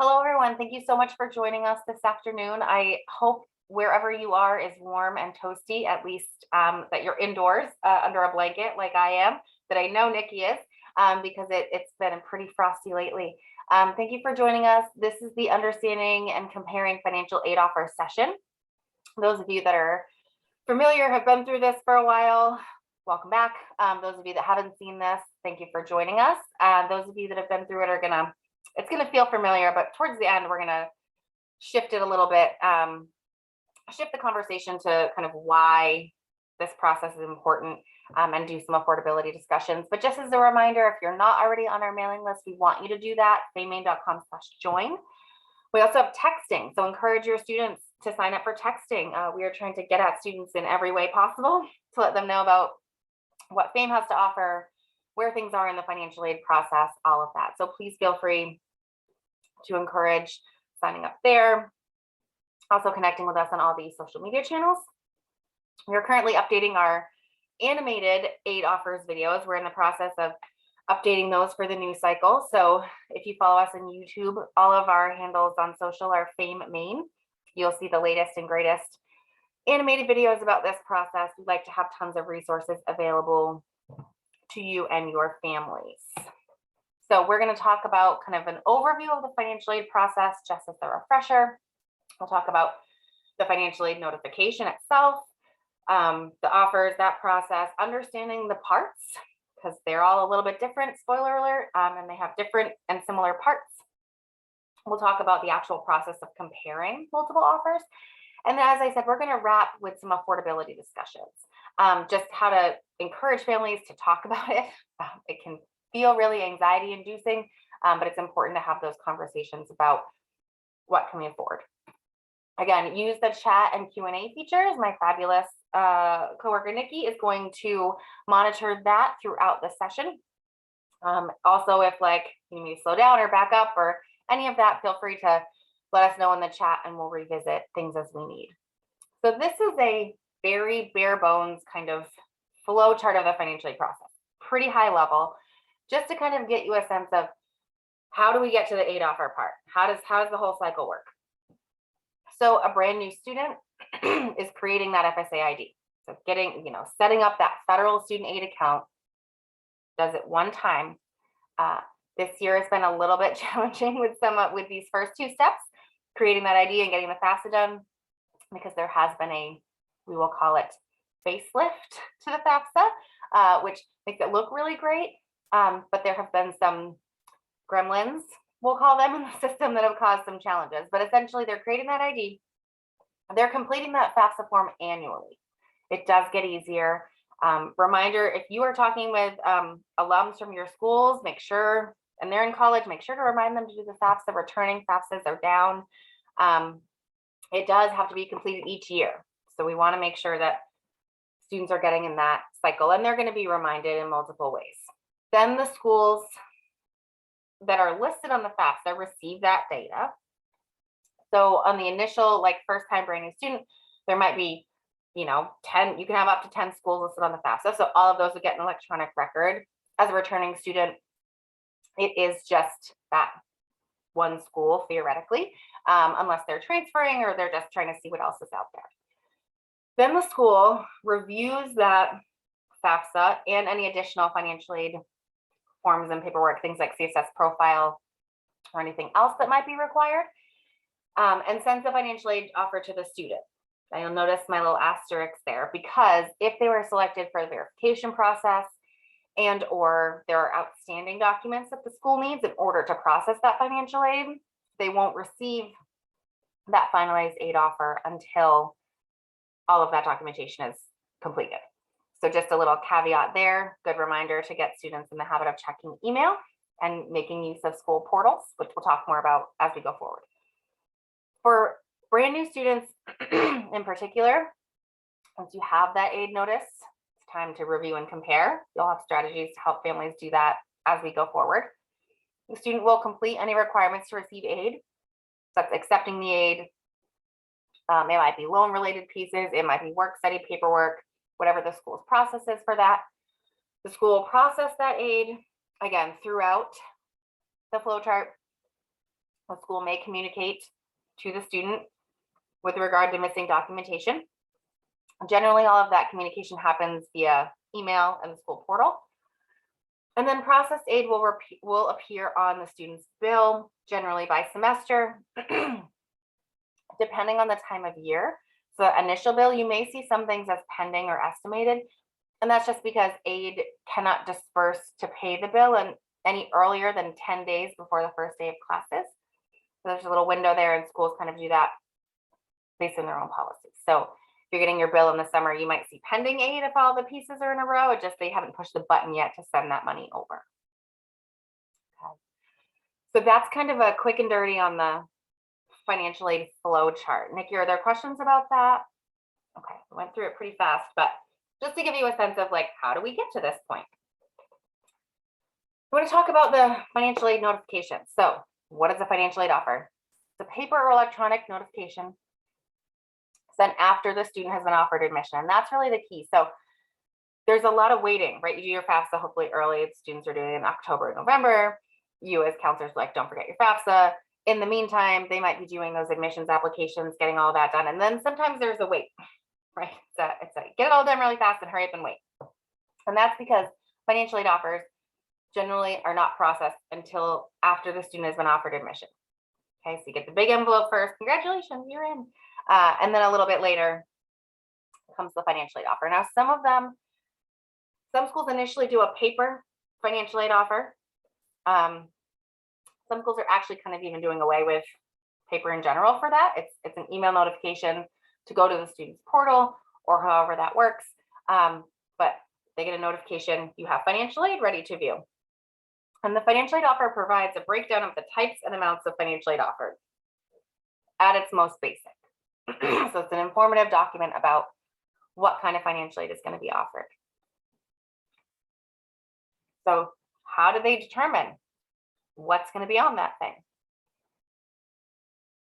Hello, everyone. Thank you so much for joining us this afternoon. I hope wherever you are is warm and toasty, at least that you're indoors under a blanket like I am, that I know Nikki is, because it's been pretty frosty lately. Thank you for joining us. This is the Understanding and Comparing Financial Aid Offer session. Those of you that are familiar, have been through this for a while, welcome back. Those of you that haven't seen this, thank you for joining us. Those of you that have been through it it's gonna feel familiar, but towards the end, we're gonna shift it a little bit, shift the conversation to kind of why this process is important, and do some affordability discussions. But just as a reminder, if you're not already on our mailing list, we want you to do that, faymain.com/join. We also have texting, so encourage your students to sign up for texting. We are trying to get at students in every way possible to let them know about what FAME has to offer, where things are in the financial aid process, all of that. So please feel free to encourage signing up there. Also connecting with us on all these social media channels. We are currently updating our animated aid offers videos. We're in the process of updating those for the new cycle. So if you follow us on YouTube, all of our handles on social are Fame Main. You'll see the latest and greatest animated videos about this process. We'd like to have tons of resources available to you and your families. So we're going to talk about kind of an overview of the financial aid process, just as a refresher. We'll talk about the financial aid notification itself, the offers, that process, understanding the parts, because they're all a little bit different, spoiler alert, and they have different and similar parts. We'll talk about the actual process of comparing multiple offers. And then, as I said, we're going to wrap with some affordability discussions, just how to encourage families to talk about it. It can feel really anxiety inducing, but it's important to have those conversations about what can we afford. Again, use the chat and Q&A features. My fabulous coworker Nikki is going to monitor that throughout the session. Also, if you need to slow down or back up or any of that, feel free to let us know in the chat and we'll revisit things as we need. So this is a very bare bones kind of flow chart of the financial aid process, pretty high level, just to kind of get you a sense of how do we get to the aid offer part? How does the whole cycle work? So a brand new student is creating that FSA ID. So setting up that federal student aid account, does it one time. This year has been a little bit challenging with these first two steps, creating that ID and getting the FAFSA done, because there has been we will call it facelift to the FAFSA, which makes it look really great. But there have been some gremlins, we'll call them, in the system that have caused some challenges. But essentially, they're creating that ID. They're completing that FAFSA form annually. It does get easier. Reminder, if you are talking with alums from your schools, make sure, and they're in college, make sure to remind them to do the FAFSA. Returning FAFSAs are down. It does have to be completed each year. So we want to make sure that students are getting in that cycle, and they're going to be reminded in multiple ways. Then the schools that are listed on the FAFSA receive that data. So on the initial, first time brand new student, there might be, 10, you can have up to 10 schools listed on the FAFSA. So all of those would get an electronic record. As a returning student, it is just that one school theoretically, unless they're transferring or they're just trying to see what else is out there. Then the school reviews that FAFSA and any additional financial aid forms and paperwork, things like CSS profile or anything else that might be required, and sends the financial aid offer to the student. And you'll notice my little asterisk there, because if they were selected for the verification process and or there are outstanding documents that the school needs in order to process that financial aid, they won't receive that finalized aid offer until all of that documentation is completed. So just a little caveat there, good reminder to get students in the habit of checking email and making use of school portals, which we'll talk more about as we go forward. For brand new students in particular, once you have that aid notice, it's time to review and compare. You'll have strategies to help families do that as we go forward. The student will complete any requirements to receive aid. That's accepting the aid. It might be loan related pieces, it might be work study paperwork, whatever the school's process is for that. The school will process that aid, again, throughout the flow chart. The school may communicate to the student with regard to missing documentation. Generally, all of that communication happens via email and the school portal. And then processed aid will appear on the student's bill, generally by semester, depending on the time of year. So the initial bill, you may see some things as pending or estimated, and that's just because aid cannot disperse to pay the bill and any earlier than 10 days before the first day of classes. So there's a little window there, and schools kind of do that based on their own policies. So if you're getting your bill in the summer, you might see pending aid if all the pieces are in a row. It just they haven't pushed the button yet to send that money over. Okay. So that's kind of a quick and dirty on the financial aid flow chart. Nikki, are there questions about that? Okay, I went through it pretty fast, but just to give you a sense of like, how do we get to this point? I want to talk about the financial aid notification. So what does a financial aid offer? It's a paper or electronic notification sent after the student has been offered admission. And that's really the key. So there's a lot of waiting, right? You do your FAFSA hopefully early. Students are doing it in October, November. You as counselors like, don't forget your FAFSA. In the meantime, they might be doing those admissions applications, getting all that done. And then sometimes there's a wait, right? It's a get it all done really fast and hurry up and wait. And that's because financial aid offers generally are not processed until after the student has been offered admission. Okay, so you get the big envelope first. Congratulations, you're in. And then a little bit later comes the financial aid offer. Now, some schools initially do a paper financial aid offer. Some schools are actually kind of even doing away with paper in general for that. It's an email notification to go to the student's portal or however that works. But they get a notification, you have financial aid ready to view. And the financial aid offer provides a breakdown of the types and amounts of financial aid offered at its most basic. So it's an informative document about what kind of financial aid is going to be offered. So how do they determine what's going to be on that thing?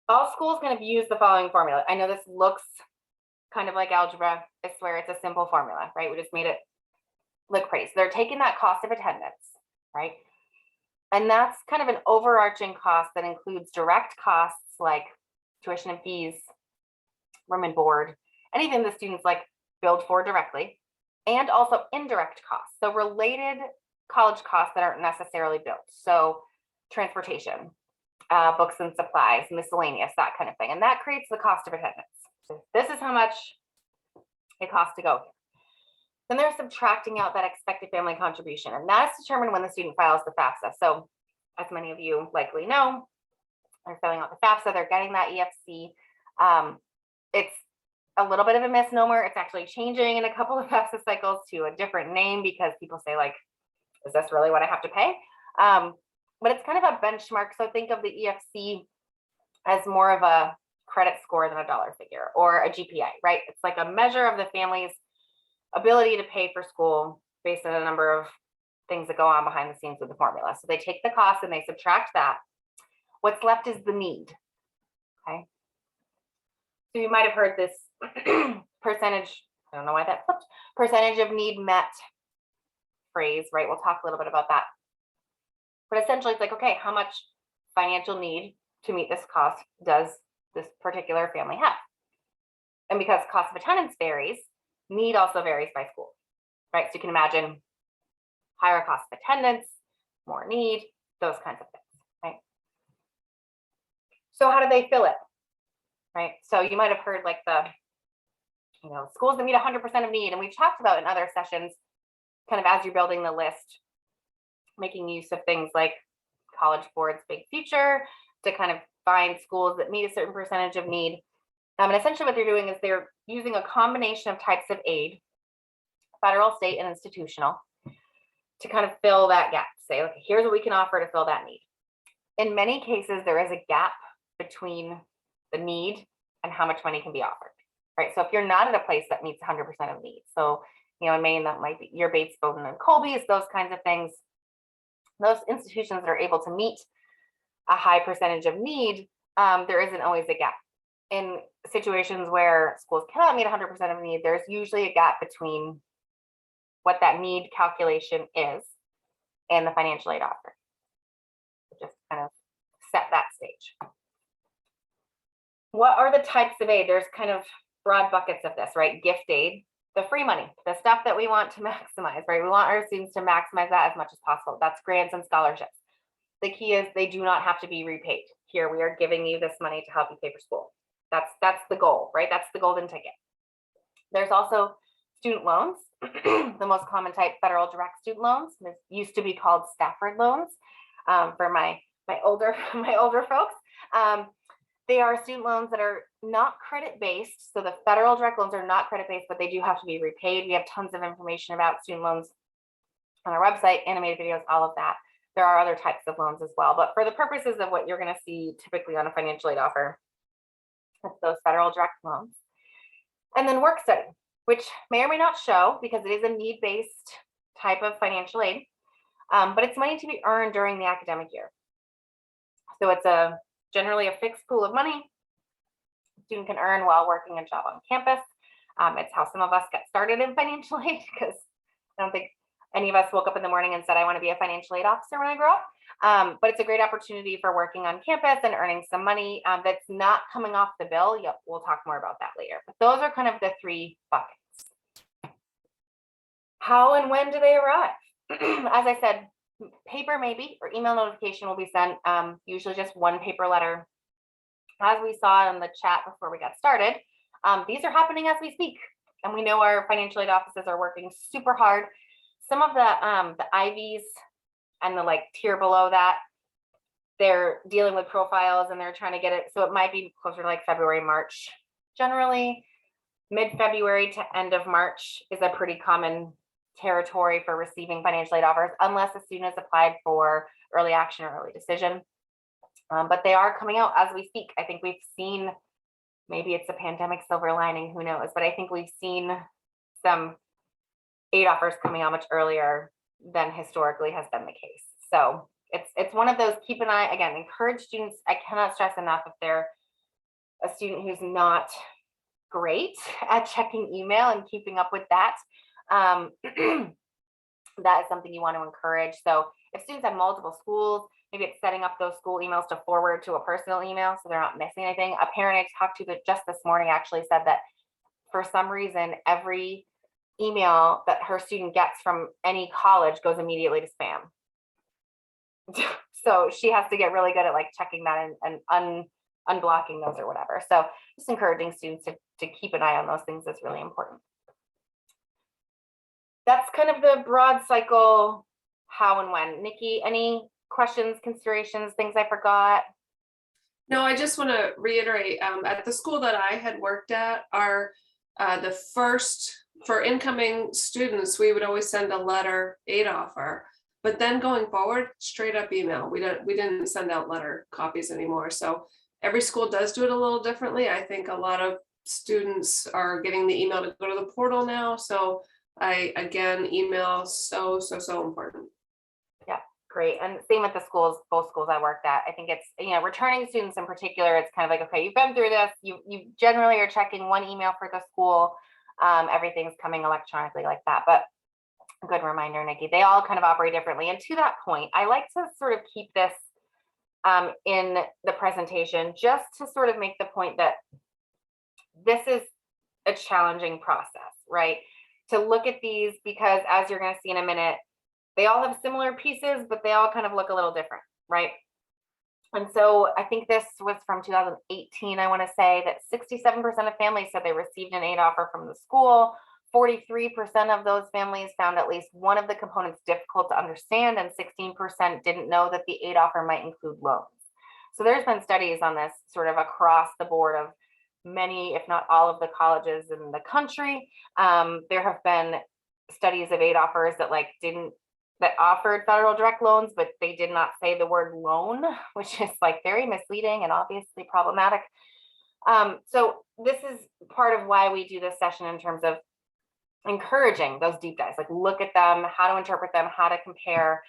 All schools kind of use the following formula. I know this looks kind of like algebra. I swear it's a simple formula, right? We just made it look pretty. So they're taking that cost of attendance, right? And that's kind of an overarching cost that includes direct costs like tuition and fees, room and board, anything the students like billed for directly, and also indirect costs. So related college costs that aren't necessarily billed. So transportation, books and supplies, miscellaneous, that kind of thing. And that creates the cost of attendance. So this is how much it costs to go here. Then they're subtracting out that expected family contribution, and that's determined when the student files the FAFSA. So as many of you likely know, they're filling out the FAFSA, they're getting that EFC. It's a little bit of a misnomer. It's actually changing in a couple of FAFSA cycles to a different name because people say like, is this really what I have to pay? But it's kind of a benchmark. So think of the EFC as more of a credit score than a dollar figure or a GPA, right? It's like a measure of the family's ability to pay for school based on a number of things that go on behind the scenes with the formula. So they take the cost and they subtract that. What's left is the need, okay? So you might have heard this percentage, I don't know why that flipped, percentage of need met phrase, right? We'll talk a little bit about that. But essentially it's like, okay, how much financial need to meet this cost does this particular family have? And because cost of attendance varies, need also varies by school, right? So you can imagine higher cost of attendance, more need, those kinds of things, right? So how do they fill it, right? So you might have heard like the, schools that meet 100% of need. And we've talked about in other sessions, kind of as you're building the list, making use of things like College Board's Big Future to kind of find schools that meet a certain percentage of need. And essentially what they're doing is they're using a combination of types of aid, federal, state, and institutional, to kind of fill that gap. Say, okay, here's what we can offer to fill that need. In many cases, there is a gap between the need and how much money can be offered, right? So if you're not at a place that meets 100% of need, so, in Maine, that might be your Bates, Bowdoin, and Colby's, those kinds of things, those institutions that are able to meet a high percentage of need, there isn't always a gap. In situations where schools cannot meet 100% of need, there's usually a gap between what that need calculation is and the financial aid offer. Just kind of set that stage. what are the types of aid? There's kind of broad buckets of this, right? Gift aid, the free money, the stuff that we want to maximize, right? We want our students to maximize that as much as possible. That's grants and scholarships. The key is they do not have to be repaid. Here, we are giving you this money to help you pay for school. That's the goal, right? That's the golden ticket. There's also student loans, the most common type, federal direct student loans. This used to be called Stafford loans for my older folks. They are student loans that are not credit based. So the federal direct loans are not credit based, but they do have to be repaid. We have tons of information about student loans on our website, animated videos, all of that. There are other types of loans as well, but for the purposes of what you're going to see typically on a financial aid offer, it's those federal direct loans. And then work study, which may or may not show because it is a need-based type of financial aid, but it's money to be earned during the academic year. So it's generally a fixed pool of money a student can earn while working a job on campus. It's how some of us got started in financial aid, because I don't think any of us woke up in the morning and said, I want to be a financial aid officer when I grow up. But it's a great opportunity for working on campus and earning some money that's not coming off the bill. Yep, we'll talk more about that later. But those are kind of the three buckets. How and when do they arrive? As I said, paper maybe, or email notification will be sent, usually just one paper letter. As we saw in the chat before we got started, these are happening as we speak. And we know our financial aid offices are working super hard. Some of the IVs and the tier below that, they're dealing with profiles and they're trying to get it. So it might be closer to February, March. Generally, mid-February to end of March is a pretty common territory for receiving financial aid offers, unless a student has applied for early action or early decision. But they are coming out as we speak. I think we've seen, maybe it's a pandemic silver lining, who knows, but I think we've seen some aid offers coming out much earlier than historically has been the case. So it's one of those, keep an eye, again, encourage students. I cannot stress enough, if they're a student who's not great at checking email and keeping up with that, that is something you want to encourage. So if students have multiple schools, maybe it's setting up those school emails to forward to a personal email so they're not missing anything. A parent I talked to that just this morning actually said that for some reason, every email that her student gets from any college goes immediately to spam. So she has to get really good at checking that and unblocking those or whatever. So just encouraging students to keep an eye on those things is really important. That's kind of the broad cycle, how and when. Nikki, any questions, considerations, things I forgot? No, I just want to reiterate, at the school that I had worked at, the first, for incoming students, we would always send a letter aid offer, but then going forward, straight up email. We didn't send out letter copies anymore. So every school does do it a little differently. I think a lot of students are getting the email to go to the portal now. So again, email so important. Yeah, great. And same with the schools, both schools I worked at. I think it's, returning students in particular, it's kind of okay, you've been through this, you generally are checking one email for the school, everything's coming electronically like that. But good reminder, Nikki, they all kind of operate differently. And to that point, I like to sort of keep this in the presentation, just to sort of make the point that this is a challenging process, right? To look at these, because as you're going to see in a minute, they all have similar pieces, but they all kind of look a little different, right? And so I think this was from 2018, I want to say, that 67% of families said they received an aid offer from the school. 43% of those families found at least one of the components difficult to understand, and 16% didn't know that the aid offer might include loans. So there's been studies on this sort of across the board of many, if not all, of the colleges in the country. There have been studies of aid offers that that offered federal direct loans, but they did not say the word loan, which is very misleading and obviously problematic. So this is part of why we do this session, in terms of encouraging those deep dives, look at them, how to interpret them, how to compare,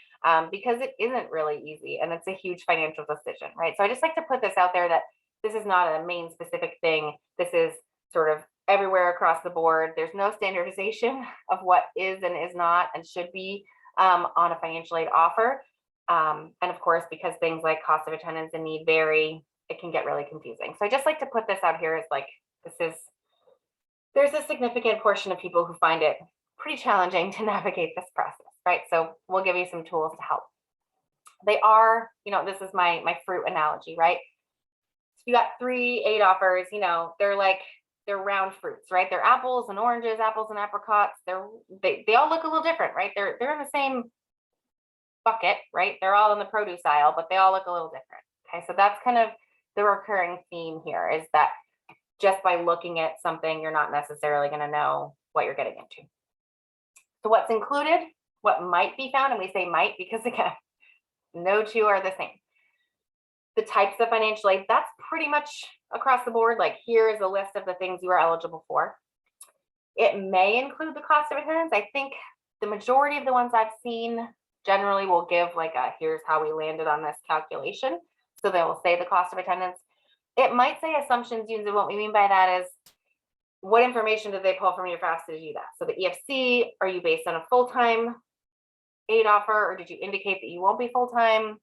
because it isn't really easy and it's a huge financial decision, right? So I just like to put this out there, that this is not a main specific thing. This is sort of everywhere across the board. There's no standardization of what is and is not and should be on a financial aid offer. And of course, because things like cost of attendance and need vary, it can get really confusing. So I just like to put this out here as like, there's a significant portion of people who find it pretty challenging to navigate this process, right? So we'll give you some tools to help. They are, this is my fruit analogy, right? So you got 3 aid offers, they're round fruits, right? They're apples and oranges, apples and apricots. They all look a little different, right? They're in the same bucket, right? They're all in the produce aisle, but they all look a little different. Okay, so that's kind of the recurring theme here, is that just by looking at something, you're not necessarily going to know what you're getting into. So what's included, what might be found, and we say might because again, no two are the same. The types of financial aid, that's pretty much across the board. Like, here is a list of the things you are eligible for. It may include the cost of attendance. I think the majority of the ones I've seen generally will give like a, here's how we landed on this calculation. So they will say the cost of attendance. It might say assumptions used, and what we mean by that is, what information did they pull from your FAFSA to do that? So the EFC, are you based on a full-time aid offer, or did you indicate that you won't be full-time?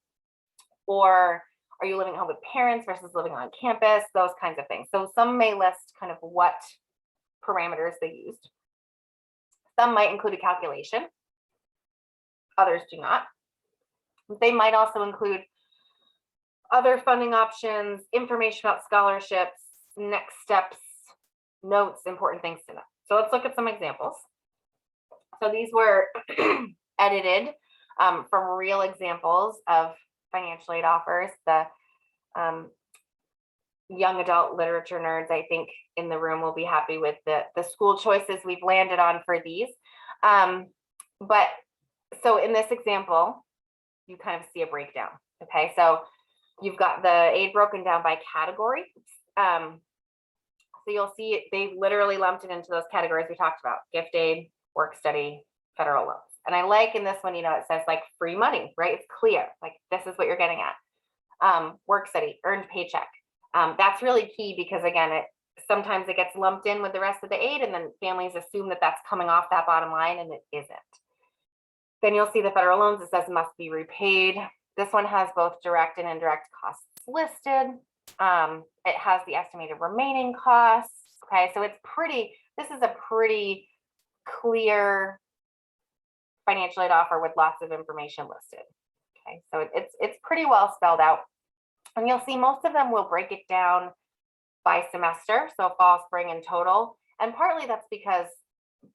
Or are you living at home with parents versus living on campus? Those kinds of things. So some may list kind of what parameters they used. Some might include a calculation. Others do not. They might also include other funding options, information about scholarships, next steps, notes, important things to know. So let's look at some examples. So these were edited from real examples of financial aid offers. The young adult literature nerds, I think, in the room will be happy with the school choices we've landed on for these. But so in this example, you kind of see a breakdown. Okay, so you've got the aid broken down by category. So you'll see they literally lumped it into those categories we talked about: gift aid, work study, federal loans. And I like in this one, it says like free money, right? It's clear, like this is what you're getting at. Work study, earned paycheck. That's really key because again, sometimes it gets lumped in with the rest of the aid, and then families assume that that's coming off that bottom line, and it isn't. Then you'll see the federal loans. It says must be repaid. This one has both direct and indirect costs listed. It has the estimated remaining costs. Okay, so this is a pretty clear financial aid offer with lots of information listed. Okay, so it's pretty well spelled out. And you'll see most of them will break it down by semester, so fall, spring, and total. And partly that's because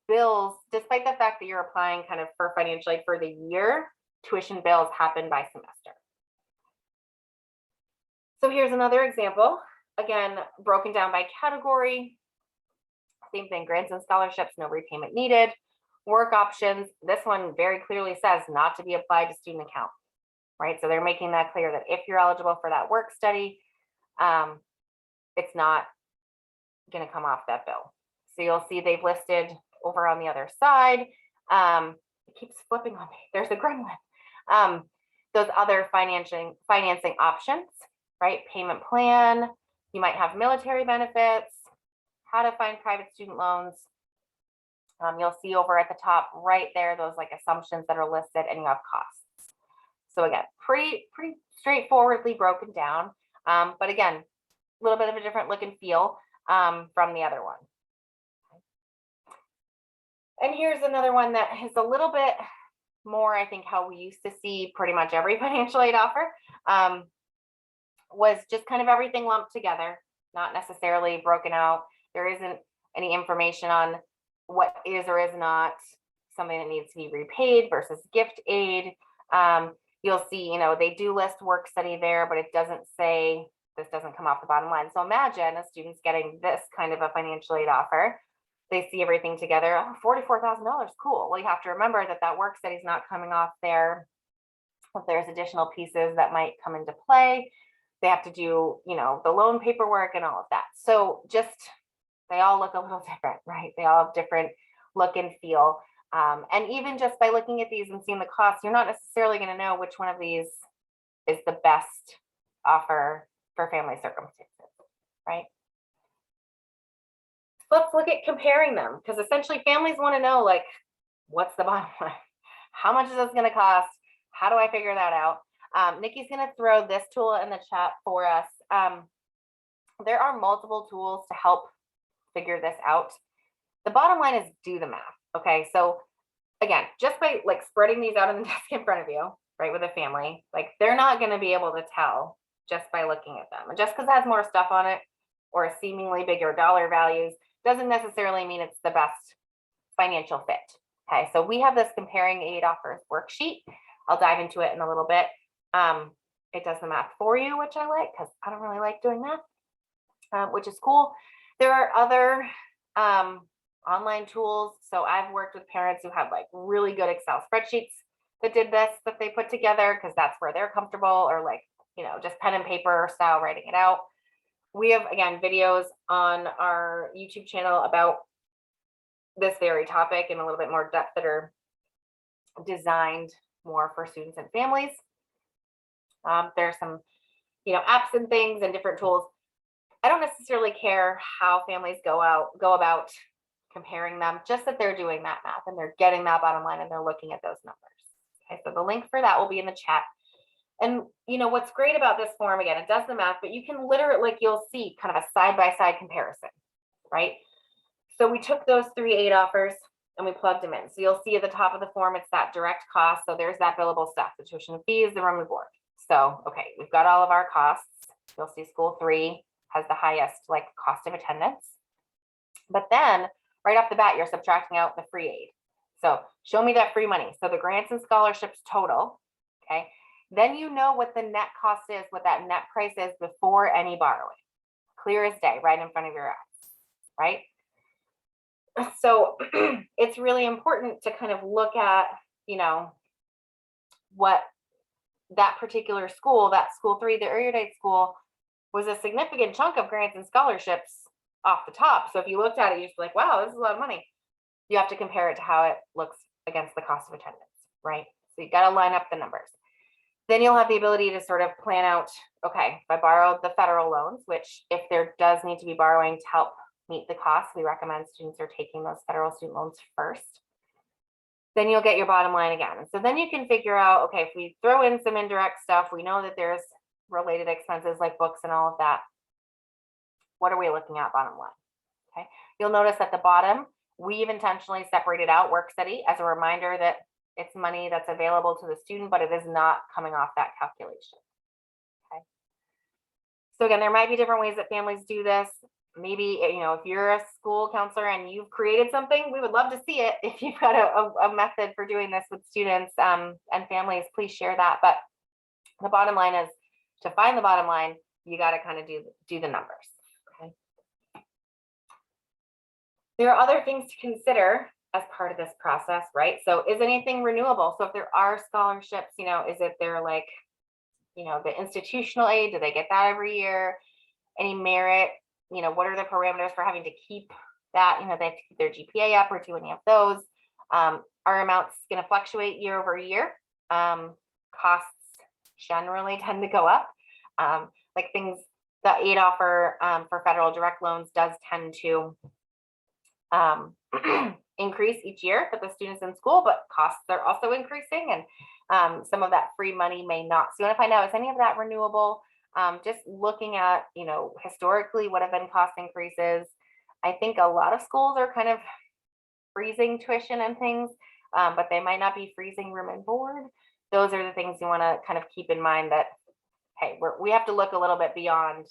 bills, despite the fact that you're applying kind of for financial aid for the year, tuition bills happen by semester. So here's another example, again, broken down by category. Same thing, grants and scholarships, no repayment needed. Work options, this one very clearly says not to be applied to student account, right? So they're making that clear that if you're eligible for that work study, it's not going to come off that bill. So you'll see they've listed over on the other side. It keeps flipping on me. There's a gremlin. Those other financing options, right? Payment plan. You might have military benefits, how to find private student loans. You'll see over at the top right there, those like assumptions that are listed, and you have costs. So again, pretty straightforwardly broken down. But again, a little bit of a different look and feel from the other one. And here's another one that is a little bit more, I think, how we used to see pretty much every financial aid offer, was just kind of everything lumped together, not necessarily broken out. There isn't any information on what is or is not something that needs to be repaid versus gift aid. You'll see, they do list work study there, but it doesn't say, this doesn't come off the bottom line. So imagine a student's getting this kind of a financial aid offer. They see everything together, oh, $44,000, cool. Well, you have to remember that work study is not coming off there. If there's additional pieces that might come into play, they have to do, the loan paperwork and all of that. So they all look a little different, right? They all have different look and feel. And even just by looking at these and seeing the costs, you're not necessarily going to know which one of these is the best offer for family circumstances, right? Let's look at comparing them, because essentially families want to know, like, what's the bottom line? How much is this going to cost? How do I figure that out? Nikki's going to throw this tool in the chat for us. there are multiple tools to help figure this out. The bottom line is do the math. Okay. So again, just by like spreading these out on the desk in front of you, right, with a family, like they're not going to be able to tell just by looking at them. And just because it has more stuff on it or seemingly bigger dollar values doesn't necessarily mean it's the best financial fit. Okay, so we have this comparing aid offers worksheet. I'll dive into it in a little bit. It does the math for you, which I like because I don't really like doing math, which is cool. There are other online tools. So I've worked with parents who have like really good Excel spreadsheets that did this, that they put together because that's where they're comfortable, or like, you know, just pen and paper style writing it out. We have, again, videos on our YouTube channel about this very topic in a little bit more depth that are designed more for students and families. There's some, you know, apps and things and different tools. I don't necessarily care how families go about comparing them, just that they're doing that math and they're getting that bottom line and they're looking at those numbers. Okay, so the link for that will be in the chat. And you know what's great about this form, again, it does the math, but you can literally, like, you'll see kind of a side-by-side comparison, right? So we took those 3 aid offers and we plugged them in. So you'll see at the top of the form, it's that direct cost. So there's that billable stuff, the tuition and fees, the room and board. So, okay, we've got all of our costs. You'll see school 3 has the highest like cost of attendance. But then right off the bat, you're subtracting out the free aid. So show me that free money. So the grants and scholarships total, okay? Then you know what the net cost is, what that net price is before any borrowing. Clear as day, right in front of your eyes, right? So it's really important to kind of look at, you know, what that particular school, that school 3, the erudite school, was a significant chunk of grants and scholarships off the top. So if you looked at it, you're just like, wow, this is a lot of money. You have to compare it to how it looks against the cost of attendance, right? So you got to line up the numbers. Then you'll have the ability to sort of plan out, okay, if I borrowed the federal loans, which if there does need to be borrowing to help meet the cost, we recommend students are taking those federal student loans first. Then you'll get your bottom line again. And so then you can figure out, okay, if we throw in some indirect stuff, we know that there's related expenses like books and all of that. What are we looking at bottom line? Okay. You'll notice at the bottom, we've intentionally separated out work study as a reminder that it's money that's available to the student, but it is not coming off that calculation. Okay. So again, there might be different ways that families do this. Maybe, you know, if you're a school counselor and you've created something, we would love to see it. If you've got a method for doing this with students and families, please share that. But the bottom line is, to find the bottom line, you got to kind of do the numbers. Okay. There are other things to consider as part of this process, right? So is anything renewable? So if there are scholarships, you know, is it their like, you know, the institutional aid? Do they get that every year? Any merit? You know, what are the parameters for having to keep that? You know, they have to keep their GPA up or do any of those. Are amounts going to fluctuate year over year? Costs generally tend to go up. Like things, the aid offer for federal direct loans does tend to increase each year for the students in school, but costs are also increasing, and some of that free money may not. So you want to find out, is any of that renewable? Just looking at, you know, historically, what have been cost increases. I think a lot of schools are kind of freezing tuition and things, but they might not be freezing room and board. Those are the things you want to kind of keep in mind, that, hey, we have to look a little bit beyond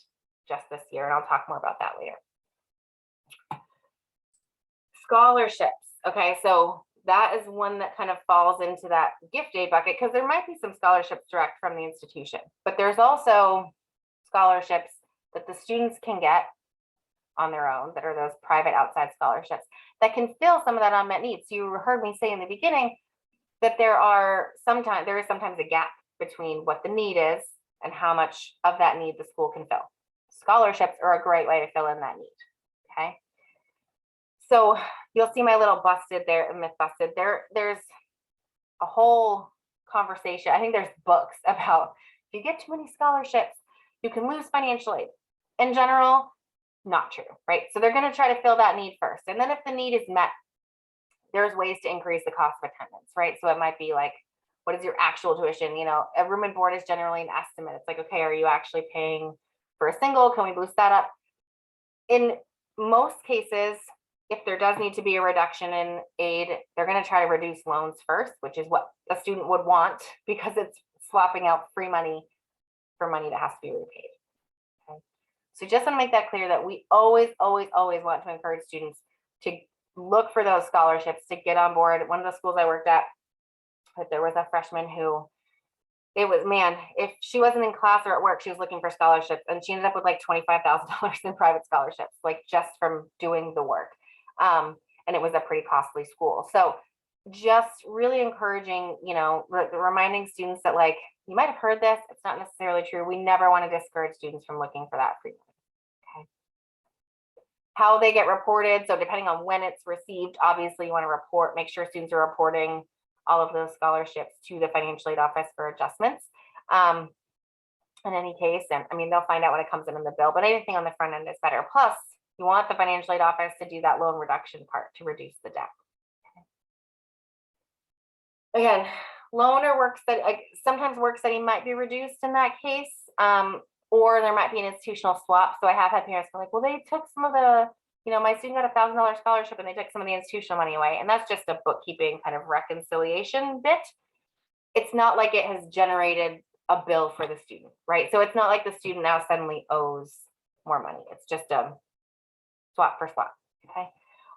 just this year, and I'll talk more about that later. Scholarships. Okay, so that is one that kind of falls into that gift aid bucket, because there might be some scholarships direct from the institution, but there's also scholarships that the students can get on their own, that are those private outside scholarships that can fill some of that unmet needs. So you heard me say in the beginning that there is sometimes a gap between what the need is and how much of that need the school can fill. Scholarships are a great way to fill in that need. Okay. So you'll see my little busted there, myth busted there. There's a whole conversation. I think there's books about, if you get too many scholarships, you can lose financial aid. In general, not true, right? So they're going to try to fill that need first. And then if the need is met, there's ways to increase the cost of attendance, right? So it might be like, what is your actual tuition? You know, a room and board is generally an estimate. It's like, okay, are you actually paying for a single? Can we boost that up? In most cases, if there does need to be a reduction in aid, they're going to try to reduce loans first, which is what a student would want because it's swapping out free money for money that has to be repaid. Okay. So just want to make that clear that we always, always, always want to encourage students to look for those scholarships to get on board. One of the schools I worked at, there was a freshman who, it was, man, if she wasn't in class or at work, she was looking for scholarships, and she ended up with like $25,000 in private scholarships, like just from doing the work. And it was a pretty costly school. So just really encouraging, reminding students that, like, you might have heard this, it's not necessarily true. We never want to discourage students from looking for that free money. Okay. How they get reported. So depending on when it's received, obviously you want to make sure students are reporting all of those scholarships to the financial aid office for adjustments. In any case, and I mean, they'll find out when it comes in the bill, but anything on the front end is better. Plus, you want the financial aid office to do that loan reduction part to reduce the debt. Again, loan or work study, sometimes work study might be reduced in that case, or there might be an institutional swap. So I have had parents go like, well, they took some of the, my student got $1,000 scholarship and they took some of the institutional money away. And that's just a bookkeeping kind of reconciliation bit. It's not like it has generated a bill for the student, right? So it's not like the student now suddenly owes more money. It's just a swap for swap, okay?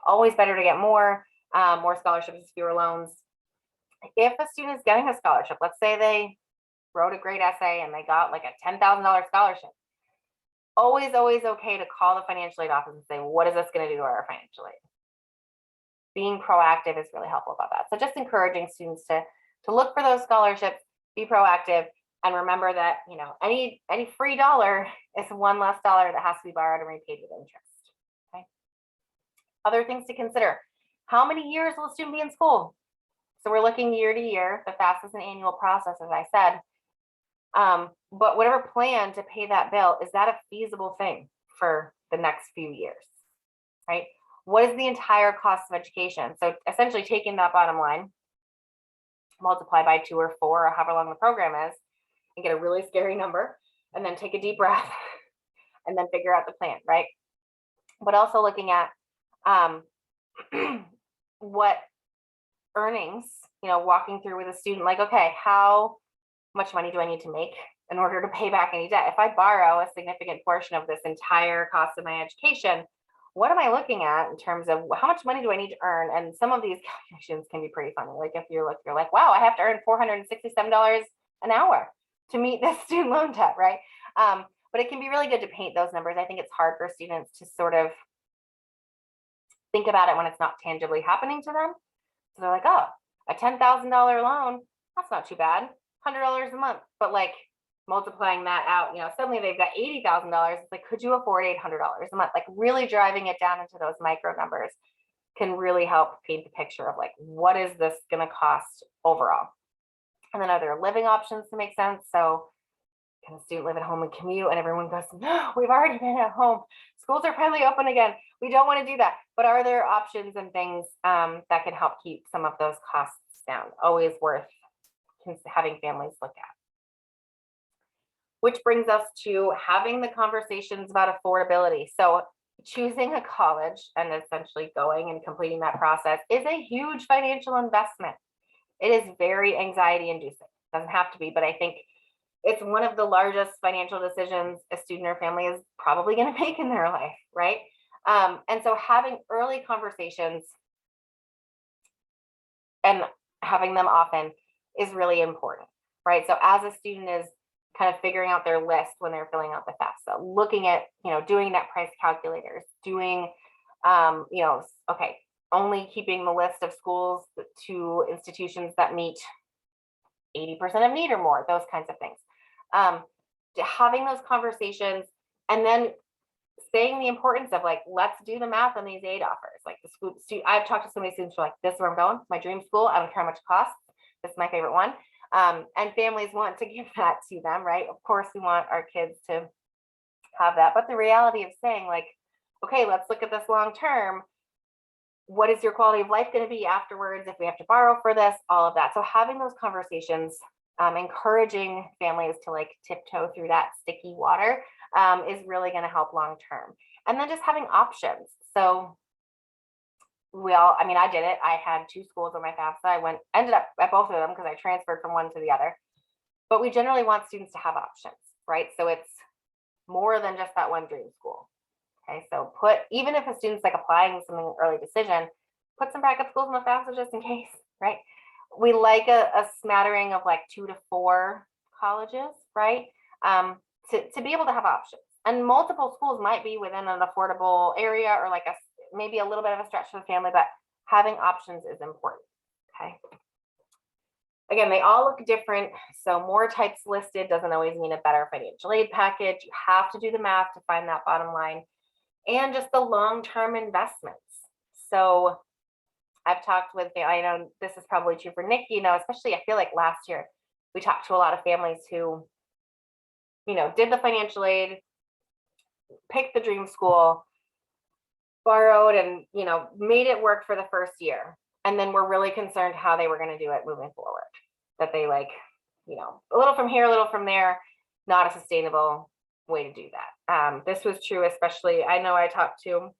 Always better to get more scholarships, fewer loans. If a student is getting a scholarship, let's say they wrote a great essay and they got like a $10,000 scholarship, always, always okay to call the financial aid office and say, what is this going to do to our financial aid? Being proactive is really helpful about that. So just encouraging students to look for those scholarships, be proactive, and remember that, any free dollar is one less dollar that has to be borrowed and repaid with interest. Okay. Other things to consider: how many years will a student be in school? So we're looking year to year. The FAFSA is an annual process, as I said. But whatever plan to pay that bill, is that a feasible thing for the next few years, right? What is the entire cost of education? So essentially taking that bottom line, multiply by 2 or 4 or however long the program is, and get a really scary number, and then take a deep breath and then figure out the plan, right? But also looking at what earnings, walking through with a student, like, okay, how much money do I need to make in order to pay back any debt? If I borrow a significant portion of this entire cost of my education, what am I looking at in terms of how much money do I need to earn? And some of these calculations can be pretty funny. Like if you're like, wow, I have to earn $467 an hour to meet this student loan debt, right? But it can be really good to paint those numbers. I think it's hard for students to sort of think about it when it's not tangibly happening to them. So they're like, oh, a $10,000 loan, that's not too bad, $100 a month. But like multiplying that out, suddenly they've got $80,000. It's like, could you afford $800 a month? Like really driving it down into those micro numbers can really help paint the picture of like, what is this going to cost overall? And then are there living options to make sense? So can a student live at home and commute? And everyone goes, no, we've already been at home. Schools are finally open again. We don't want to do that. But are there options and things that can help keep some of those costs down? Always worth having families look at. Which brings us to having the conversations about affordability. So choosing a college and essentially going and completing that process is a huge financial investment. It is very anxiety inducing. Doesn't have to be, but I think it's one of the largest financial decisions a student or family is probably going to make in their life, right? And so having early conversations and having them often is really important, right? So as a student is kind of figuring out their list when they're filling out the FAFSA, looking at, doing net price calculators, doing, okay, only keeping the list of schools to institutions that meet 80% of need or more, those kinds of things. Having those conversations and then saying the importance of like, let's do the math on these aid offers. Like the school, I've talked to so many students who are like, this is where I'm going, my dream school, I don't care how much it costs. This is my favorite one. And families want to give that to them, right? Of course, we want our kids to have that. But the reality of saying like, okay, let's look at this long term. What is your quality of life going to be afterwards if we have to borrow for this, all of that. So having those conversations encouraging families to like tiptoe through that sticky water is really going to help long term. And then just having options. So I mean, I did it. I had two schools on my FAFSA. Ended up at both of them because I transferred from one to the other. But we generally want students to have options, right? So it's more than just that one dream school. Okay, so even if a student's like applying something early decision, put some backup schools in the FAFSA just in case, right? We like a smattering of like 2 to 4 colleges, right? To be able to have options. And multiple schools might be within an affordable area or like maybe a little bit of a stretch for the family, but having options is important, okay? Again, they all look different. So more types listed doesn't always mean a better financial aid package. You have to do the math to find that bottom line, and just the long-term investments. So I've talked with, I know this is probably true for Nikki, especially I feel like last year we talked to a lot of families who, did the financial aid, picked the dream school, borrowed and, made it work for the first year. And then we're really concerned how they were going to do it moving forward. That they a little from here, a little from there, not a sustainable way to do that. This was true, especially, I know I talked to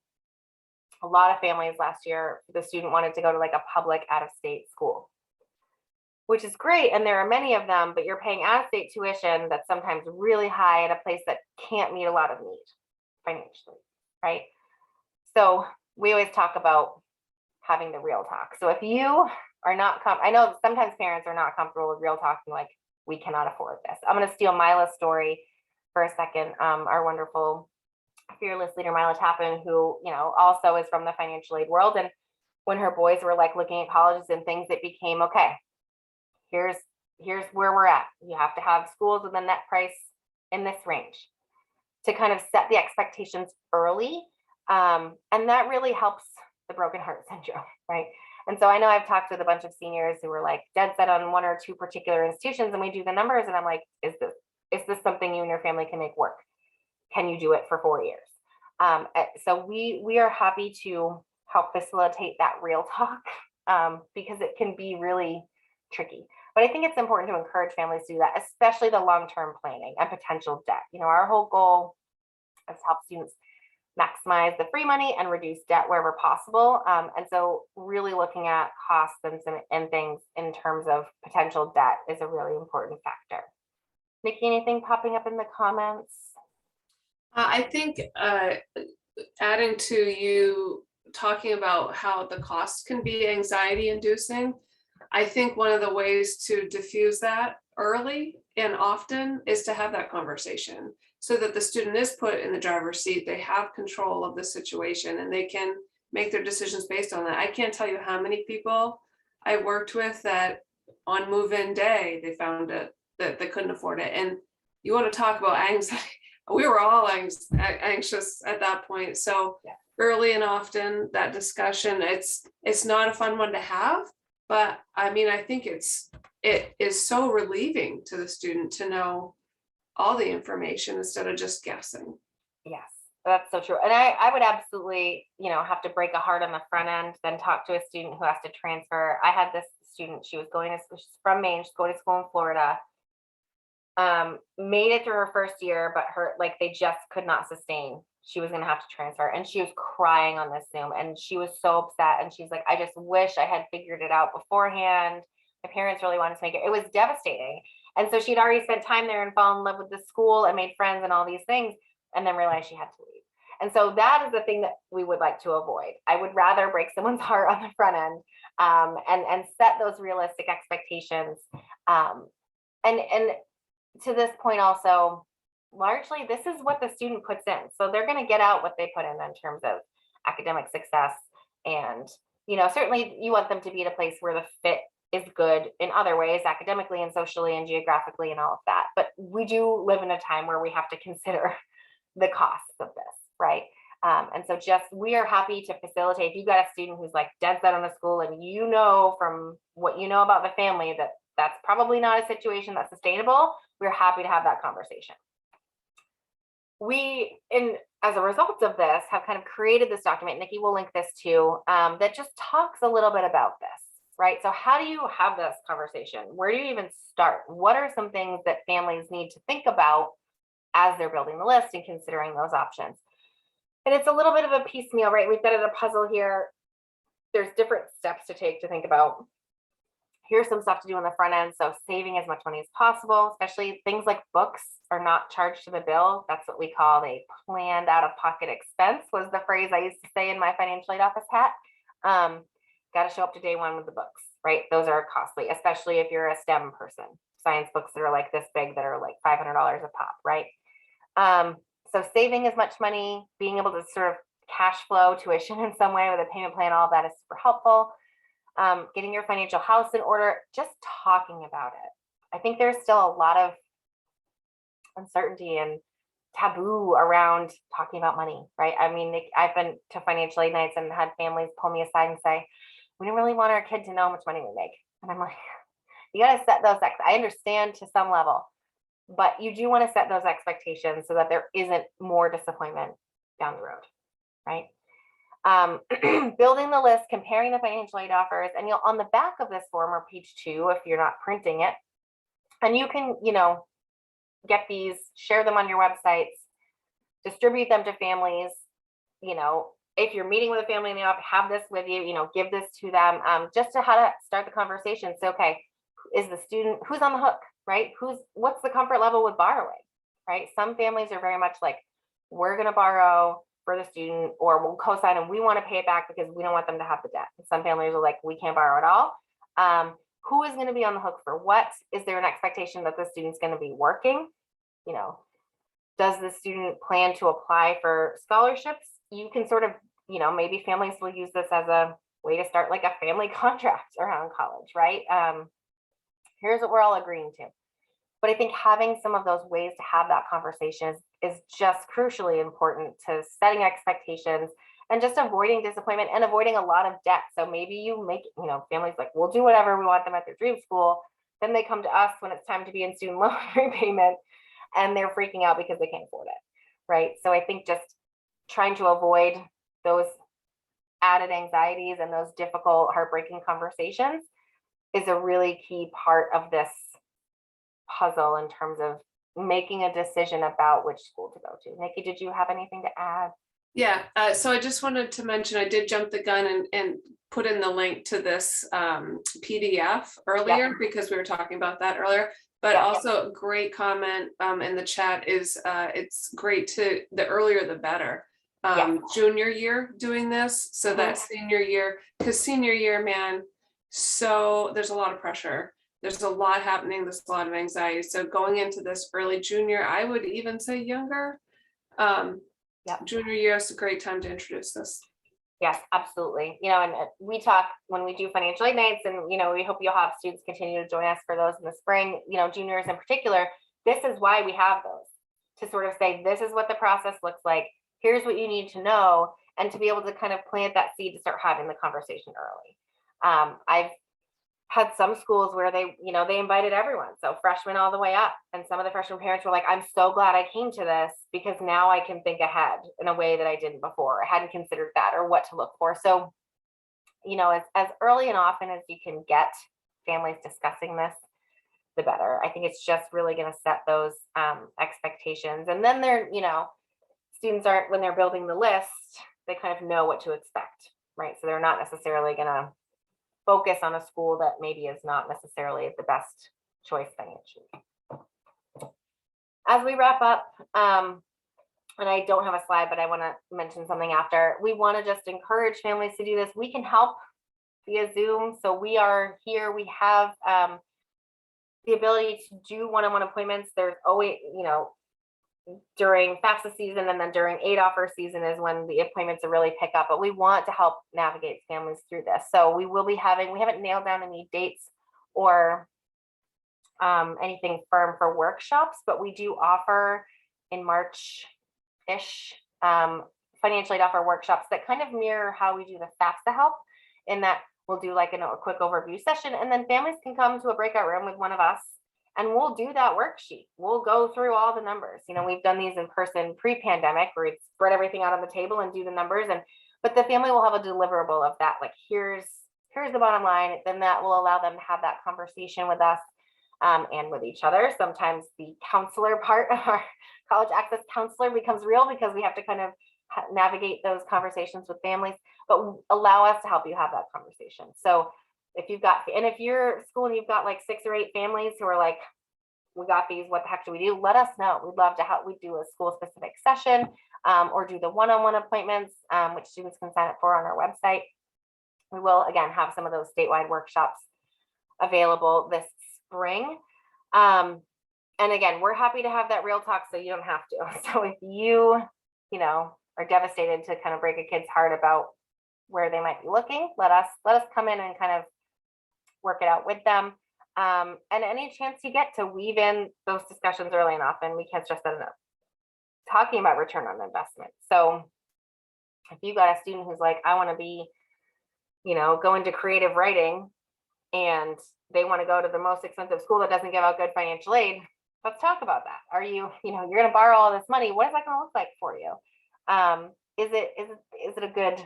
a lot of families last year. The student wanted to go to like a public out-of-state school, which is great. And there are many of them, but you're paying out-of-state tuition that's sometimes really high at a place that can't meet a lot of need financially, right? So we always talk about having the real talk. So if you are not, I know sometimes parents are not comfortable with real talking, like we cannot afford this. I'm going to steal Mila's story for a second. Our wonderful fearless leader, Mila Tappan, who, also is from the financial aid world. And when her boys were like looking at colleges and things, it became, okay, here's where we're at. You have to have schools with a net price in this range to kind of set the expectations early. And that really helps the broken heart syndrome, right? And so I know I've talked with a bunch of seniors who were like dead set on 1 or 2 particular institutions, and we do the numbers and I'm like, is this something you and your family can make work? Can you do it for 4 years? So we are happy to help facilitate that real talk because it can be really tricky. But I think it's important to encourage families to do that, especially the long-term planning and potential debt. Our whole goal is to help students maximize the free money and reduce debt wherever possible. And so really looking at costs and things in terms of potential debt is a really important factor. Nikki, anything popping up in the comments? I think adding to you talking about how the costs can be anxiety inducing, I think one of the ways to diffuse that early and often is to have that conversation so that the student is put in the driver's seat. They have control of the situation and they can make their decisions based on that. I can't tell you how many people I worked with that on move-in day, they found it that they couldn't afford it. And you want to talk about anxiety. We were all anxious at that point. So yeah. Early and often that discussion, it's not a fun one to have, but I mean, I think it is so relieving to the student to know all the information instead of just guessing. Yes, that's so true. And I would absolutely, have to break a heart on the front end, then talk to a student who has to transfer. I had this student, she's from Maine, she's going to school in Florida. Made it through her first year, but they just could not sustain. She was going to have to transfer, and she was crying on this Zoom, and she was so upset. And she's like, I just wish I had figured it out beforehand. My parents really wanted to make it. It was devastating. And so she'd already spent time there and fallen in love with the school and made friends and all these things, and then realized she had to leave. And so that is the thing that we would like to avoid. I would rather break someone's heart on the front end and set those realistic expectations. And to this point also, largely this is what the student puts in. So they're going to get out what they put in terms of academic success. And, certainly you want them to be at a place where the fit is good in other ways, academically and socially and geographically and all of that. But we do live in a time where we have to consider the costs of this, right? And so we are happy to facilitate. If you've got a student who's like dead set on the school and from what you know about the family that that's probably not a situation that's sustainable, we're happy to have that conversation. As a result of this, have kind of created this document. Nikki will link this too, that just talks a little bit about this, right? So how do you have this conversation? Where do you even start? What are some things that families need to think about as they're building the list and considering those options? And it's a little bit of a piecemeal, right? We've got a puzzle here. There's different steps to take to think about. Here's some stuff to do on the front end. So saving as much money as possible, especially things like books are not charged to the bill. That's what we call a planned out of pocket expense, was the phrase I used to say in my financial aid office hat. Got to show up to day one with the books, right? Those are costly, especially if you're a STEM person. Science books that are like this big that are like $500 a pop, right? So saving as much money, being able to sort of cash flow tuition in some way with a payment plan, all of that is super helpful. Getting your financial house in order, just talking about it. I think there's still a lot of uncertainty and taboo around talking about money, right? I mean, I've been to financial aid nights and had families pull me aside and say, we don't really want our kid to know how much money we make. And I'm like, you got to set those, I understand to some level, but you do want to set those expectations so that there isn't more disappointment down the road, right? Building the list, comparing the financial aid offers, and you'll on the back of this form or page 2, if you're not printing it, and you can, get these, share them on your websites, distribute them to families. If you're meeting with a family in the office, have this with you, give this to them, just to how to start the conversation. So, okay, is the student, who's on the hook, right? What's the comfort level with borrowing, right? Some families are very much like, we're going to borrow for the student, or we'll co-sign and we want to pay it back because we don't want them to have the debt. And some families are like, we can't borrow at all. Who is going to be on the hook for what? Is there an expectation that the student's going to be working? Does the student plan to apply for scholarships? You can sort of, maybe families will use this as a way to start like a family contract around college, right? Here's what we're all agreeing to. But I think having some of those ways to have that conversation is just crucially important to setting expectations and just avoiding disappointment and avoiding a lot of debt. So maybe you make, families like, we'll do whatever we want them at their dream school. Then they come to us when it's time to be in student loan repayment and they're freaking out because they can't afford it, right? So I think just trying to avoid those added anxieties and those difficult, heartbreaking conversations is a really key part of this puzzle in terms of making a decision about which school to go to. Nikki, did you have anything to add? Yeah, so I just wanted to mention, I did jump the gun and put in the link to this PDF earlier because we were talking about that earlier. But also a great comment in the chat is it's great to, the earlier the better. Junior year doing this, so that senior year, because senior year, man, so there's a lot of pressure. There's a lot happening. There's a lot of anxiety. So going into this early junior, I would even say younger. Junior year is a great time to introduce this. Yes, absolutely. And we talk when we do financial aid nights, and we hope you'll have students continue to join us for those in the spring. Juniors in particular. This is why we have those, to sort of say this is what the process looks like. Here's what you need to know, and to be able to kind of plant that seed to start having the conversation early. I've had some schools where they invited everyone, so freshmen all the way up, and some of the freshman parents were like, I'm so glad I came to this because now I can think ahead in a way that I didn't before. I hadn't considered that or what to look for. So as early and often as you can get families discussing this, the better. I think it's just really going to set those expectations, and then they're students aren't, when they're building the list, they kind of know what to expect, right? So they're not necessarily going to focus on a school that maybe is not necessarily the best choice financially. As we wrap up, and I don't have a slide, but I want to mention something after. We want to just encourage families to do this. We can help via Zoom. So we are here. We have the ability to do one-on-one appointments. There's always, during FAFSA season, and then during aid offer season is when the appointments will really pick up, but we want to help navigate families through this. So we will be having, we haven't nailed down any dates or anything firm for workshops, but we do offer in March-ish financial aid offer workshops that kind of mirror how we do the FAFSA help, in that we'll do like a quick overview session, and then families can come to a breakout room with one of us and we'll do that worksheet. We'll go through all the numbers. We've done these in person pre-pandemic where we spread everything out on the table and do the numbers, but the family will have a deliverable of that. Like, here's here's the bottom line, then that will allow them to have that conversation with us and with each other. Sometimes the counselor part of our college access counselor becomes real because we have to kind of navigate those conversations with families, but allow us to help you have that conversation. So if you've got, and if you're school and you've got like 6 or 8 families who are like, we got these, what the heck do we do? Let us know. We'd love to help. We do a school specific session or do the one-on-one appointments, which students can sign up for on our website. We will, again, have some of those statewide workshops available this spring. And again, we're happy to have that real talk so you don't have to. So if you are devastated to kind of break a kid's heart about where they might be looking, let us come in and kind of work it out with them. And any chance you get to weave in those discussions early and often, we can't stress that enough. Talking about return on investment. So if you got a student who's like, I want to be, go into creative writing, and they want to go to the most expensive school that doesn't give out good financial aid, let's talk about that. Are you, you're going to borrow all this money? What is that going to look like for you? Is it a good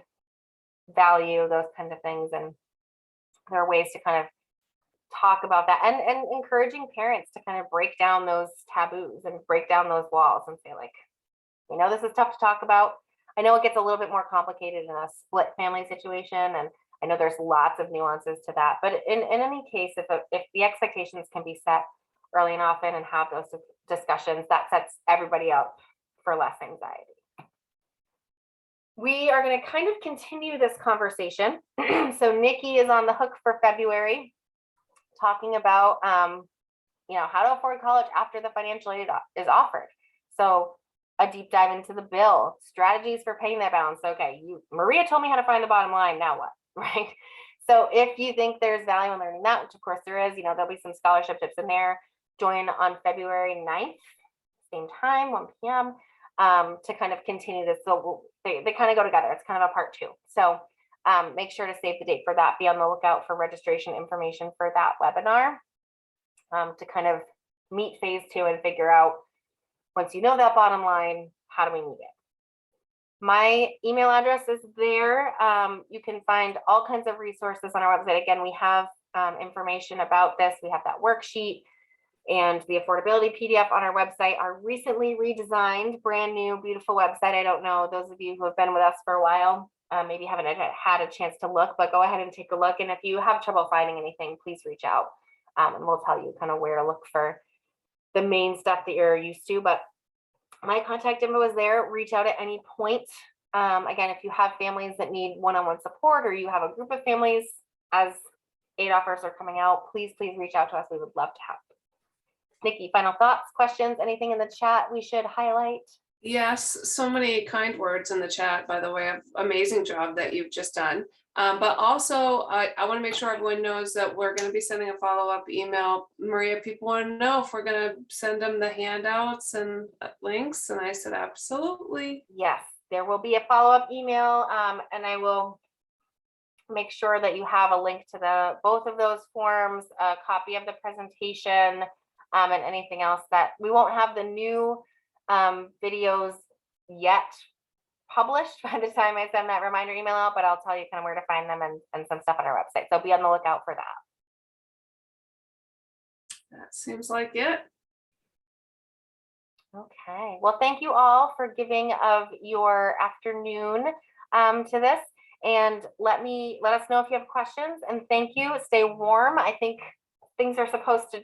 value? Those kinds of things. And there are ways to kind of talk about that and encouraging parents to kind of break down those taboos and break down those walls and say, like, this is tough to talk about. I know it gets a little bit more complicated in a split family situation, and I know there's lots of nuances to that, but in any case, if the expectations can be set early and often and have those discussions, that sets everybody up for less anxiety. We are going to kind of continue this conversation. So Nikki is on the hook for February, talking about how to afford college after the financial aid is offered. So a deep dive into the bill, strategies for paying that balance. Okay, Maria told me how to find the bottom line. Now what, right? So if you think there's value in learning that, which of course there is, there'll be some scholarship tips in there. Join on February 9th, same time, 1 p.m. To kind of continue this. So they kind of go together. It's kind of a part 2. So make sure to save the date for that. Be on the lookout for registration information for that webinar to kind of meet phase 2 and figure out, once you know that bottom line, how do we meet it? My email address is there. You can find all kinds of resources on our website. Again, we have information about this. We have that worksheet and the affordability PDF on our website. Our recently redesigned, brand new, beautiful website. I don't know, those of you who have been with us for a while, maybe haven't had a chance to look, but go ahead and take a look. And if you have trouble finding anything, please reach out and we'll tell you kind of where to look for the main stuff that you're used to. But my contact info is there. Reach out at any point. Again, if you have families that need one-on-one support, or you have a group of families as aid offers are coming out, please reach out to us. We would love to help. Nikki, final thoughts, questions, anything in the chat we should highlight? Yes, so many kind words in the chat, by the way. Amazing job that you've just done. But also, I want to make sure everyone knows that we're going to be sending a follow-up email. Maria, people want to know if we're going to send them the handouts and links. And I said, absolutely. Yes, there will be a follow-up email, and I will make sure that you have a link to both of those forms, a copy of the presentation, and anything else that we won't have the new videos yet published by the time I send that reminder email out, but I'll tell you kind of where to find them and some stuff on our website. So be on the lookout for that. That seems like it. Okay. Well, thank you all for giving of your afternoon to this. And let us know if you have questions. And thank you. Stay warm. I think things are supposed to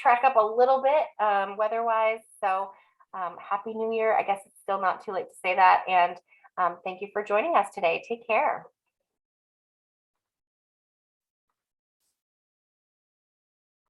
trek up a little bit weather-wise. So Happy New Year. I guess it's still not too late to say that. And thank you for joining us today. Take care.